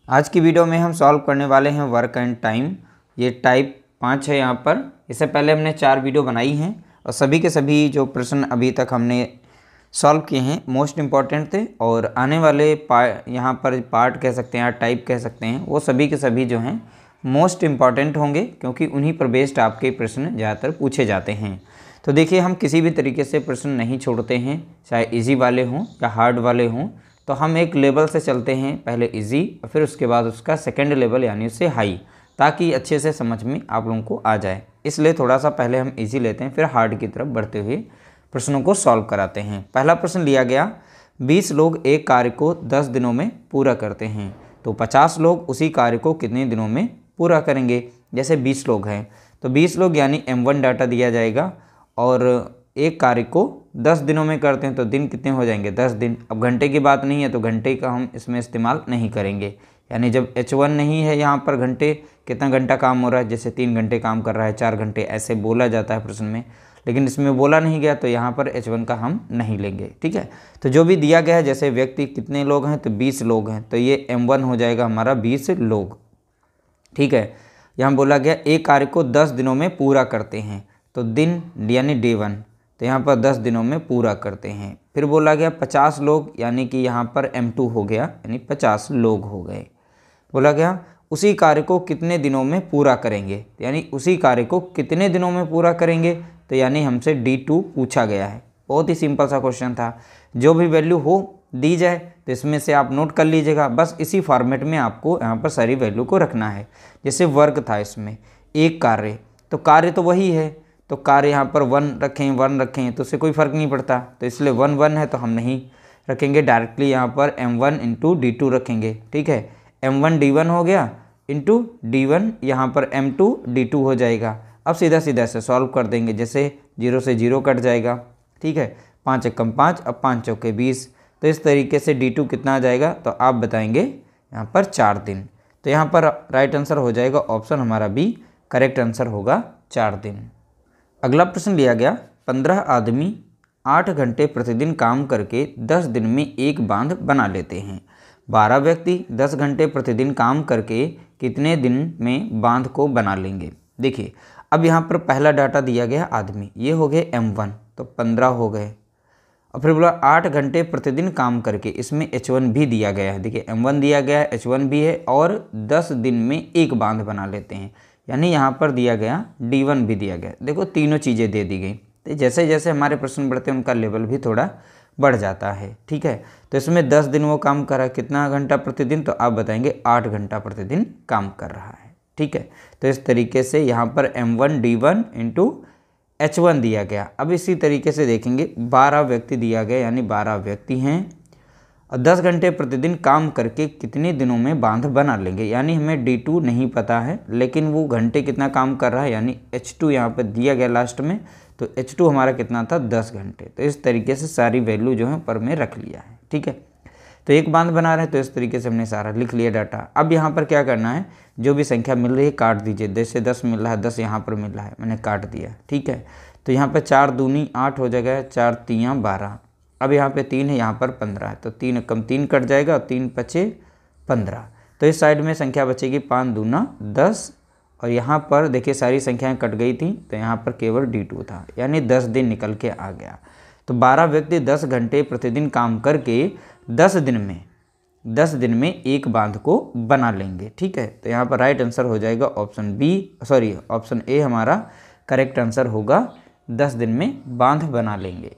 आज की वीडियो में हम सॉल्व करने वाले हैं वर्क एंड टाइम। ये टाइप 5 है यहाँ पर। इससे पहले हमने 4 वीडियो बनाई हैं और सभी के सभी जो प्रश्न अभी तक हमने सॉल्व किए हैं मोस्ट इम्पॉर्टेंट थे, और आने वाले यहाँ पर पार्ट कह सकते हैं या टाइप कह सकते हैं, वो सभी के सभी जो हैं मोस्ट इम्पॉर्टेंट होंगे, क्योंकि उन्हीं पर बेस्ड आपके प्रश्न ज़्यादातर पूछे जाते हैं। तो देखिए, हम किसी भी तरीके से प्रश्न नहीं छोड़ते हैं, चाहे इजी वाले हों या हार्ड वाले हों। तो हम एक लेवल से चलते हैं, पहले इजी और फिर उसके बाद उसका सेकंड लेवल यानी उससे हाई, ताकि अच्छे से समझ में आप लोगों को आ जाए। इसलिए थोड़ा सा पहले हम इजी लेते हैं, फिर हार्ड की तरफ बढ़ते हुए प्रश्नों को सॉल्व कराते हैं। पहला प्रश्न लिया गया, 20 लोग एक कार्य को 10 दिनों में पूरा करते हैं, तो 50 लोग उसी कार्य को कितने दिनों में पूरा करेंगे। जैसे 20 लोग हैं तो 20 लोग यानी M1 डाटा दिया जाएगा, और एक कार्य को 10 दिनों में करते हैं तो दिन कितने हो जाएंगे, 10 दिन। अब घंटे की बात नहीं है तो घंटे का हम इसमें इस्तेमाल नहीं करेंगे, यानी जब H1 नहीं है यहाँ पर घंटे, कितना घंटा काम हो रहा है, जैसे 3 घंटे काम कर रहा है, 4 घंटे ऐसे बोला जाता है प्रश्न में, लेकिन इसमें बोला नहीं गया तो यहाँ पर H1 का हम नहीं लेंगे। ठीक है, तो जो भी दिया गया है, जैसे व्यक्ति कितने लोग हैं तो 20 लोग हैं, तो ये M1 हो जाएगा हमारा 20 लोग। ठीक है, यहाँ बोला गया एक कार्य को 10 दिनों में पूरा करते हैं, तो दिन यानी डे 1, तो यहाँ पर 10 दिनों में पूरा करते हैं। फिर बोला गया 50 लोग, यानी कि यहाँ पर M2 हो गया, यानी 50 लोग हो गए। बोला गया उसी कार्य को कितने दिनों में पूरा करेंगे, यानी उसी कार्य को कितने दिनों में पूरा करेंगे, तो यानी हमसे D2 पूछा गया है। बहुत ही सिंपल सा क्वेश्चन था, जो भी वैल्यू हो दी जाए तो इसमें से आप नोट कर लीजिएगा। बस इसी फॉर्मेट में आपको यहाँ पर सारी वैल्यू को रखना है। जैसे वर्क था इसमें एक कार्य, तो कार्य तो वही है, तो कार्य यहाँ पर 1 रखें 1 रखें तो उससे कोई फ़र्क नहीं पड़ता, तो इसलिए 1 1 है तो हम नहीं रखेंगे, डायरेक्टली यहाँ पर M1 इंटू D2 रखेंगे। ठीक है, M1 D1 हो गया इंटू D1, यहाँ पर M2 D2 हो जाएगा। अब सीधा सीधा से सॉल्व कर देंगे, जैसे 0 से 0 कट जाएगा। ठीक है, 5 एकम 5, अब 5 चौके 20, तो इस तरीके से D2 कितना आ जाएगा, तो आप बताएंगे यहाँ पर 4 दिन। तो यहाँ पर राइट आंसर हो जाएगा ऑप्शन हमारा बी, करेक्ट आंसर होगा 4 दिन। अगला प्रश्न लिया गया, 15 आदमी 8 घंटे प्रतिदिन काम करके 10 दिन में एक बांध बना लेते हैं। 12 व्यक्ति 10 घंटे प्रतिदिन काम करके कितने दिन में बांध को बना लेंगे। देखिए, अब यहाँ पर पहला डाटा दिया गया आदमी, ये हो गए M1, तो 15 हो गए। और फिर बोला 8 घंटे प्रतिदिन काम करके, इसमें H1 भी दिया गया है। देखिए, M1 दिया गया है, H1 भी है, और 10 दिन में एक बांध बना लेते हैं, यानी यहाँ पर दिया गया D1 भी दिया गया। देखो, तीनों चीज़ें दे दी गई, तो जैसे जैसे हमारे प्रश्न बढ़ते हैं उनका लेवल भी थोड़ा बढ़ जाता है। ठीक है, तो इसमें 10 दिन वो काम कर रहा है, कितना घंटा प्रतिदिन, तो आप बताएंगे 8 घंटा प्रतिदिन काम कर रहा है। ठीक है, तो इस तरीके से यहाँ पर M1 D1 इंटू H1 दिया गया। अब इसी तरीके से देखेंगे, 12 व्यक्ति दिया गया, यानी 12 व्यक्ति हैं और 10 घंटे प्रतिदिन काम करके कितने दिनों में बांध बना लेंगे, यानी हमें D2 नहीं पता है, लेकिन वो घंटे कितना काम कर रहा है, यानी H2 यहाँ पर दिया गया लास्ट में, तो H2 हमारा कितना था, 10 घंटे। तो इस तरीके से सारी वैल्यू जो है पर में रख लिया है। ठीक है, तो एक बांध बना रहे हैं, तो इस तरीके से हमने सारा लिख लिया डाटा। अब यहाँ पर क्या करना है, जो भी संख्या मिल रही है काट दीजिए। जैसे 10 मिल रहा है, 10 यहाँ पर मिल रहा है, मैंने काट दिया। ठीक है, तो यहाँ पर 4 दूनी 8 हो जाएगा, 4 3 12। अब यहाँ पे 3 है, यहाँ पर 15 है, तो 3 कम 3 कट जाएगा और 3 पचे 15। तो इस साइड में संख्या बचेगी 5 दूना 10, और यहाँ पर देखिए सारी संख्याएं कट गई थी, तो यहाँ पर केवल D2 था, यानी 10 दिन निकल के आ गया। तो 12 व्यक्ति 10 घंटे प्रतिदिन काम करके 10 दिन में एक बांध को बना लेंगे। ठीक है, तो यहाँ पर राइट आंसर हो जाएगा ऑप्शन ए हमारा करेक्ट आंसर होगा, 10 दिन में बांध बना लेंगे।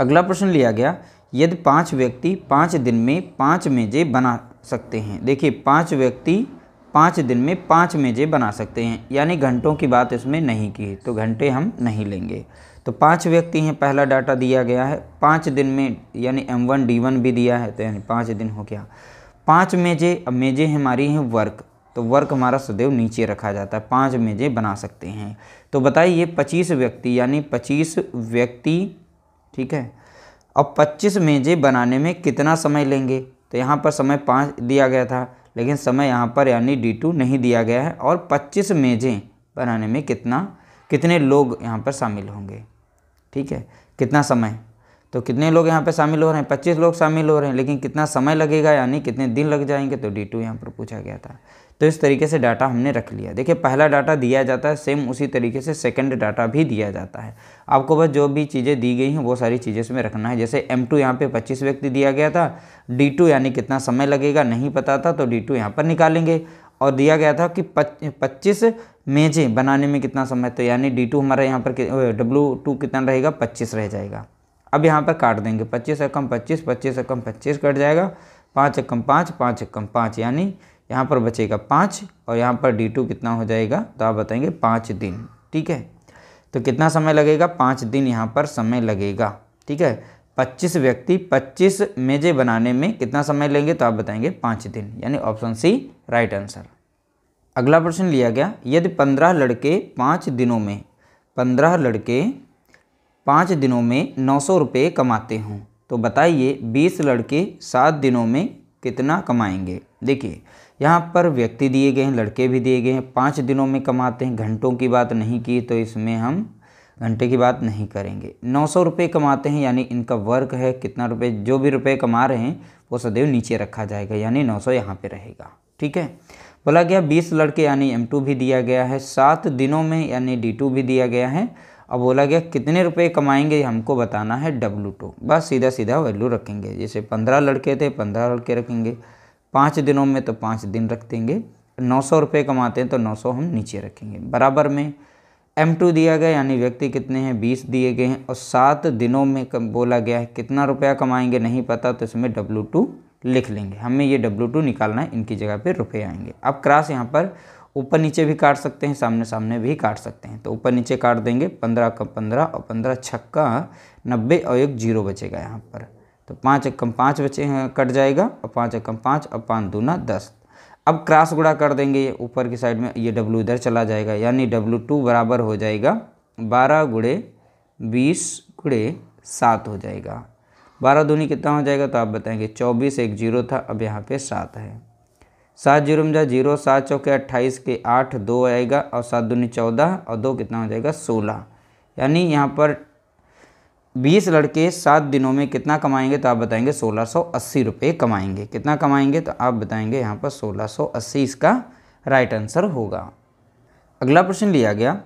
अगला प्रश्न लिया गया, यदि 5 व्यक्ति 5 दिन में 5 मेज़ें बना सकते हैं। देखिए, 5 व्यक्ति 5 दिन में 5 मेज़ें बना सकते हैं, यानी घंटों की बात इसमें नहीं की, तो घंटे हम नहीं लेंगे। तो 5 व्यक्ति हैं, पहला डाटा दिया गया है 5 दिन में, यानी M1 D1 भी दिया है, तो यानी 5 दिन हो गया। 5 मेज़ें, अब मेज़ें हमारी हैं वर्क, तो वर्क हमारा सदैव नीचे रखा जाता है, 5 मेज़ें बना सकते हैं। तो बताइए 25 व्यक्ति, यानी 25 व्यक्ति, ठीक है, अब 25 मेज़ें बनाने में कितना समय लेंगे, तो यहाँ पर समय 5 दिया गया था, लेकिन समय यहाँ पर यानी D2 नहीं दिया गया है, और 25 मेज़ें बनाने में कितने लोग यहाँ पर शामिल होंगे। ठीक है, कितना समय, तो कितने लोग यहाँ पे शामिल हो रहे हैं, 25 लोग शामिल हो रहे हैं, लेकिन कितना समय लगेगा यानी कितने दिन लग जाएंगे, तो D2 यहाँ पर पूछा गया था। तो इस तरीके से डाटा हमने रख लिया। देखिए पहला डाटा दिया जाता है, सेम उसी तरीके से सेकंड डाटा भी दिया जाता है। आपको बस जो भी चीज़ें दी गई हैं वो सारी चीज़ें इसमें रखना है। जैसे M2 यहाँ पे 25 व्यक्ति दिया गया था, D2 यानी कितना समय लगेगा नहीं पता था, तो D2 यहाँ पर निकालेंगे। और दिया गया था कि 25 मेज़ें बनाने में कितना समय, तो यानी D2 हमारा यहाँ पर W2 कितना रहेगा, 25 रह जाएगा। अब यहाँ पर काट देंगे, 25 एकम 25, 25 एकम 25 कट जाएगा, 5 एकम 5, 5 एकम 5, यानी यहाँ पर बचेगा 5 और यहाँ पर D2 कितना हो जाएगा, तो आप बताएंगे 5 दिन। ठीक है, तो कितना समय लगेगा, 5 दिन यहाँ पर समय लगेगा। ठीक है, 25 व्यक्ति 25 मेज़ें बनाने में कितना समय लेंगे, तो आप बताएंगे 5 दिन, यानी ऑप्शन सी राइट आंसर। अगला प्रश्न लिया गया, यदि 15 लड़के 5 दिनों में 900 रुपये कमाते हों तो बताइए 20 लड़के 7 दिनों में कितना कमाएंगे। देखिए यहाँ पर व्यक्ति दिए गए हैं, लड़के भी दिए गए हैं, 5 दिनों में कमाते हैं, घंटों की बात नहीं की तो इसमें हम घंटे की बात नहीं करेंगे। 900 रुपये कमाते हैं यानी इनका वर्क है कितना रुपये, जो भी रुपये कमा रहे हैं वो सदैव नीचे रखा जाएगा, यानी 900 यहाँ पे रहेगा। ठीक है, बोला गया 20 लड़के यानी M2 भी दिया गया है, 7 दिनों में यानी D2 भी दिया गया है। अब बोला गया कितने रुपए कमाएंगे हमको बताना है W2, बस सीधा सीधा वैल्यू रखेंगे। जैसे 15 लड़के थे 15 लड़के रखेंगे, 5 दिनों में तो 5 दिन रख देंगे, 900 रुपये कमाते हैं तो 900 हम नीचे रखेंगे। बराबर में M2 दिया गया यानी व्यक्ति कितने हैं 20 दिए गए हैं, और 7 दिनों में बोला गया है कितना रुपया कमाएंगे नहीं पता, तो इसमें W2 लिख लेंगे। हमें ये W2 निकालना है, इनकी जगह पे रुपए आएंगे। अब क्रॉस यहाँ पर ऊपर नीचे भी काट सकते हैं, सामने सामने भी काट सकते हैं, तो ऊपर नीचे काट देंगे, 15 का 15 और 15 छक्का 90 और एक 0 बचेगा यहाँ पर, तो 5 एकम 5 बचे हैं, कट जाएगा, और 5 एकम 5 और 5 दूना 10। अब क्रॉस गुणा कर देंगे, ये ऊपर की साइड में ये W इधर चला जाएगा, यानी W2 बराबर हो जाएगा 12 गुणे 20 गुणे 7 हो जाएगा। 12 दूनी कितना हो जाएगा, तो आप बताएंगे 24, एक 0 था, अब यहाँ पे 7 है, 7 0 में 0, 7 चौके 28 के 8, 2 आएगा, और 7 दूनी 14 और 2 कितना हो जाएगा 16। यानी यहाँ पर 20 लड़के 7 दिनों में कितना कमाएंगे, तो आप बताएंगे 1680 रुपये कमाएंगे। कितना कमाएंगे, तो आप बताएंगे यहाँ पर 1680 इसका राइट आंसर होगा। अगला प्रश्न लिया गया,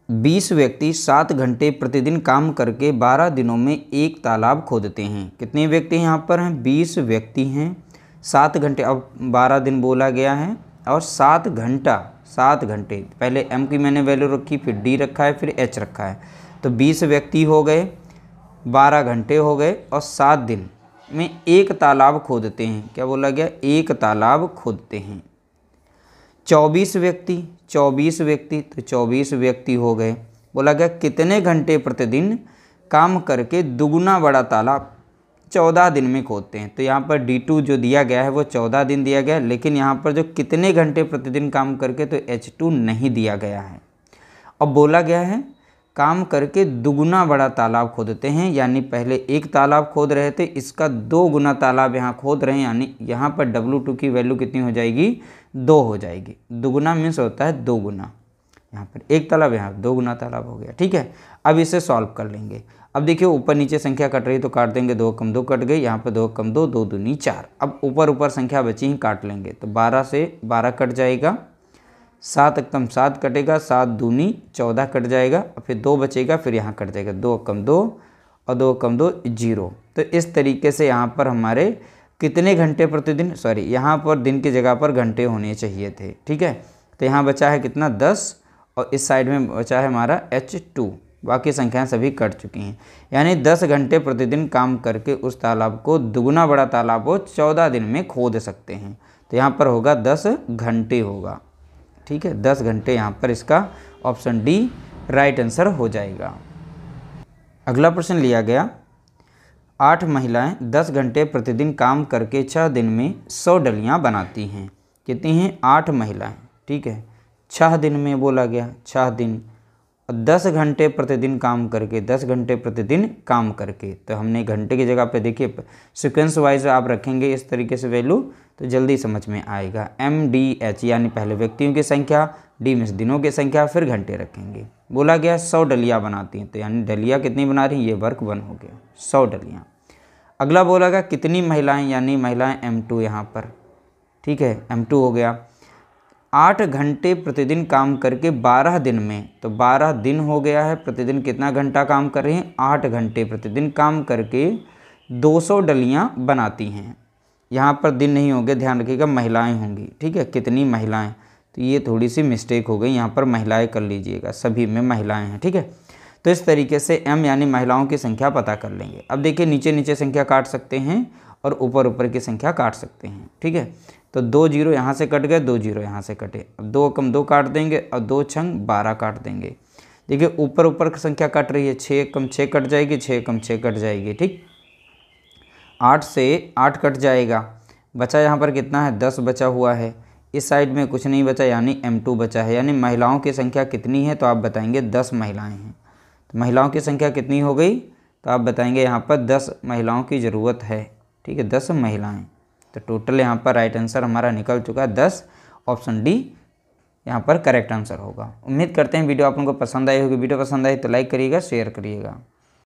20 व्यक्ति 7 घंटे प्रतिदिन काम करके 12 दिनों में एक तालाब खोदते हैं। कितने व्यक्ति यहाँ पर हैं, 20 व्यक्ति हैं, 7 घंटे, अब 12 दिन बोला गया है, और 7 घंटे, पहले M की मैंने वैल्यू रखी, फिर D रखा है, फिर H रखा है, तो 20 व्यक्ति हो गए, 12 घंटे हो गए, और 7 दिन में एक तालाब खोदते हैं। क्या बोला गया, एक तालाब खोदते हैं। 24 व्यक्ति तो 24 व्यक्ति हो गए, बोला गया कितने घंटे प्रतिदिन काम करके दुगुना बड़ा तालाब 14 दिन में खोदते हैं। तो यहाँ पर D2 जो दिया गया है वो 14 दिन दिया गया है, लेकिन यहाँ पर जो कितने घंटे प्रतिदिन काम करके, तो H2 नहीं दिया गया है। अब बोला गया है काम करके दुगुना बड़ा तालाब खोदते हैं, यानी पहले एक तालाब खोद रहे थे, इसका 2 गुना तालाब यहाँ खोद रहे हैं, यानी यहाँ पर W2 की वैल्यू कितनी हो जाएगी, 2 हो जाएगी। दुगुना मीन्स होता है 2 गुना, यहाँ पर एक तालाब, यहाँ 2 गुना तालाब हो गया। ठीक है, अब इसे सॉल्व कर लेंगे। अब देखिए ऊपर नीचे संख्या कट रही तो काट देंगे, 2 कम 2 कट गई, यहाँ पर 2 कम 2, 2 दूनी 4। अब ऊपर संख्या बची ही काट लेंगे, तो 12 से 12 कट जाएगा, 7 कम 7 कटेगा, 7 दूनी 14 कट जाएगा, और फिर 2 बचेगा, फिर यहाँ कट जाएगा, 2 कम 2 और 2 कम 2 0। तो इस तरीके से यहाँ पर हमारे कितने घंटे प्रतिदिन, सॉरी यहाँ पर दिन की जगह पर घंटे होने चाहिए थे। ठीक है, तो यहाँ बचा है कितना 10, और इस साइड में बचा है हमारा H2, बाकी संख्याएं सभी कट चुकी हैं। यानी 10 घंटे प्रतिदिन काम करके उस तालाब को दुगुना बड़ा तालाब को 14 दिन में खोद सकते हैं, तो यहाँ पर होगा 10 घंटे होगा। ठीक है, 10 घंटे यहाँ पर इसका ऑप्शन D राइट आंसर हो जाएगा। अगला प्रश्न लिया गया, 8 महिलाएं 10 घंटे प्रतिदिन काम करके 6 दिन में 100 डलियाँ बनाती हैं। कितनी हैं, 8 महिलाएं। ठीक है, 6 दिन में बोला गया, 6 दिन और 10 घंटे प्रतिदिन काम करके, 10 घंटे प्रतिदिन काम करके। तो हमने घंटे की जगह पे देखिए सीक्वेंस वाइज आप रखेंगे इस तरीके से वैल्यू तो जल्दी समझ में आएगा। MDH यानी पहले व्यक्तियों की संख्या, D में दिनों की संख्या, फिर घंटे रखेंगे। बोला गया 100 डलियाँ बनाती हैं, तो यानी डलियाँ कितनी बना रही हैं, ये वर्क 1 हो गया 100 डलियाँ। अगला बोला गया कितनी महिलाएं, यानी महिलाएं M2 यहाँ पर, ठीक है M2 हो गया। 8 घंटे प्रतिदिन काम करके 12 दिन में, तो 12 दिन हो गया है, प्रतिदिन कितना घंटा काम कर रही हैं, 8 घंटे प्रतिदिन काम करके 200 डलियाँ बनाती हैं। यहाँ पर दिन नहीं होंगे, ध्यान रखिएगा महिलाएं होंगी, ठीक है कितनी महिलाएं, तो ये थोड़ी सी मिस्टेक हो गई, यहाँ पर महिलाएं कर लीजिएगा, सभी में महिलाएं हैं, ठीक है। तो इस तरीके से M यानी महिलाओं की संख्या पता कर लेंगे। अब देखिए नीचे नीचे संख्या काट सकते हैं और ऊपर ऊपर की संख्या काट सकते हैं, ठीक है। तो 2 जीरो यहाँ से कट गए, 2 जीरो यहाँ से कटे, अब 2 कम 2 काट देंगे और 2 छंग 12 काट देंगे। देखिए ऊपर ऊपर की संख्या कट रही है, 6 कम 6 कट जाएगी, 6 कम 6 कट जाएगी, ठीक। 8 से 8 कट जाएगा, बचा यहाँ पर कितना है 10 बचा हुआ है, इस साइड में कुछ नहीं बचा यानी M2 बचा है। यानी महिलाओं की संख्या कितनी है, तो आप बताएंगे 10 महिलाएं हैं। तो महिलाओं की संख्या कितनी हो गई, तो आप बताएंगे यहाँ पर 10 महिलाओं की ज़रूरत है, ठीक है 10 महिलाएं। तो टोटल यहाँ पर राइट आंसर हमारा निकल चुका है 10, ऑप्शन डी यहाँ पर करेक्ट आंसर होगा। उम्मीद करते हैं वीडियो आप लोगों को पसंद आई होगी। वीडियो पसंद आई तो लाइक करिएगा, शेयर करिएगा।